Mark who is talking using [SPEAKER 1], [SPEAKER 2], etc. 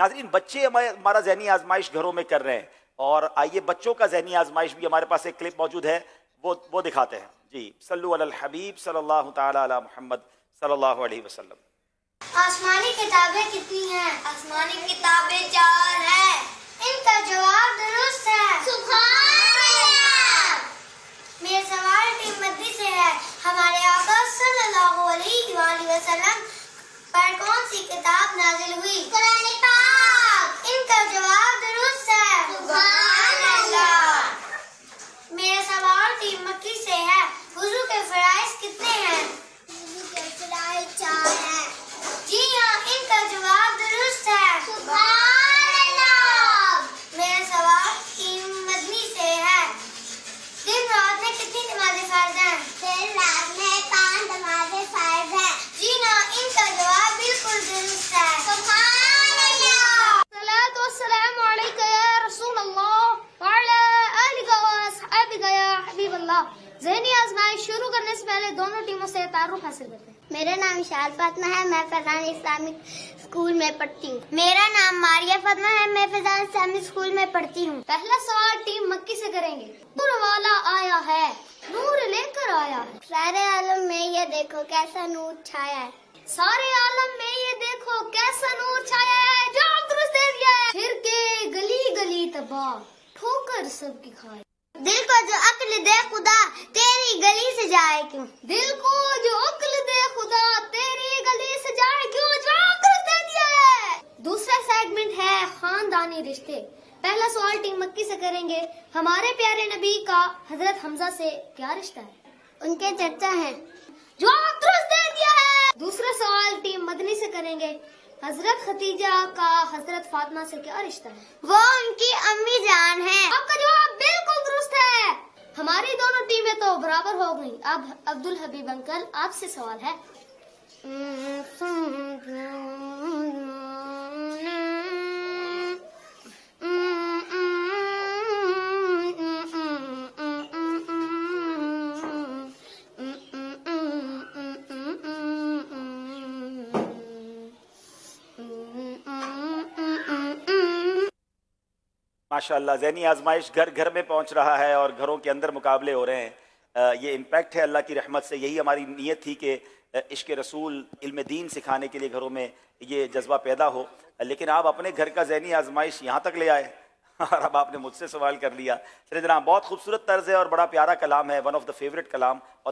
[SPEAKER 1] नाज़रीन, बच्चे हमारा ज़हनी आजमाइश घरों में कर रहे हैं, और आइए बच्चों का ज़हनी आजमाइश भी हमारे पास एक क्लिप मौजूद है, वो दिखाते हैं जी। सल्लु अलल हबीब सल्लल्लाहु तआला अला मुहम्मद सल्लल्लाहु अलैहि वसल्लम।
[SPEAKER 2] आसमानी किताबें कितनी हैं? आसमानी किताबें 4 हैं। इनका जवाब दुरुस्त है। सुभान अल्लाह। मेरा सवाल टीम मद्दी से है। हमारे आका सल्लल्लाहु अलैहि वसल्लम पर कौन सी किताब नाजिल हुई? कुरान पाक। इनका जवाब दुरुस्त है। सुभान अल्लाह। मेरा सवाल टीम मक्की से है। वुज़ू के फराइज़ कितने हैं? वुज़ू के फराइज़ 4 हैं। जी हाँ, इनका जवाब दुरुस्त है। सुभान अल्लाह। मेरा सवाल टीम मदनी से है। दिन रात में कितनी नमाज़ें फर्ज हैं? दिन रात में 5 नमाज़ें फर्ज हैं। जी हाँ, इनका जवाब बिल्कुल दुरुस्त है। सुभान अल्लाह। सलातो वस्सलामु अलैका या रसूल अल्लाह व अला आलिका व अस्हाबिका या हबीब अल्लाह। ज़हनी आज़माइश शुरू करने से पहले दोनों टीमों से तारुफ हासिल करते हैं। मेरा नाम इशार फातिमा है, मैं फैजान इस्लामिक स्कूल में पढ़ती हूँ। मेरा नाम मारिया फातिमा है, मैं फैजान इस्लामिक स्कूल में पढ़ती हूँ। पहला सवाल टीम मक्की से करेंगे। नूर वाला आया है, नूर लेकर आया है। सारे आलम में ये देखो कैसा नूर छाया है। सारे आलम में ये देखो कैसा नूर छाया है। जवाब दुरुस्त दे दिया है। फिर के गली गली तबाह, ठोकर सबकी खाए। दिल को जो अक्ल दे खुदा तेरी गली से जाए क्यों? दिल को जो अक्ल दे खुदा तेरी गली से जाए क्यों? जवाब दुरुस्त दे दिया है। दूसरा सेगमेंट है खानदानी रिश्ते। पहला सवाल टीम मक्की से करेंगे। हमारे प्यारे नबी का हजरत हमजा से क्या रिश्ता है? उनके चचा हैं। जवाब दुरुस्त दे दिया है। दूसरा सवाल टीम मदनी से करेंगे। हजरत खतीजा का हजरत फातिमा से क्या रिश्ता है? वो उनकी अम्मी जान है। आपका जवाब बिल्कुल दुरुस्त है। हमारी दोनों टीमें तो बराबर हो गई। अब अब्दुल हबीब अंकल आपसे सवाल है।
[SPEAKER 1] माशाअल्लाह, ज़हनी आजमाइश घर घर में पहुंच रहा है और घरों के अंदर मुकाबले हो रहे हैं। ये इम्पैक्ट है अल्लाह की रहमत से। यही हमारी नीयत थी कि इश्क़ रसूल, इल्म दीन सिखाने के लिए घरों में ये जज्बा पैदा हो। लेकिन आप अपने घर का ज़हनी आजमाइश यहाँ तक ले आए और अब आपने मुझसे सवाल कर लिया। चलिए जनाब, बहुत खूबसूरत तर्ज है और बड़ा प्यारा कलाम है, वन ऑफ द फेवरेट कलाम। और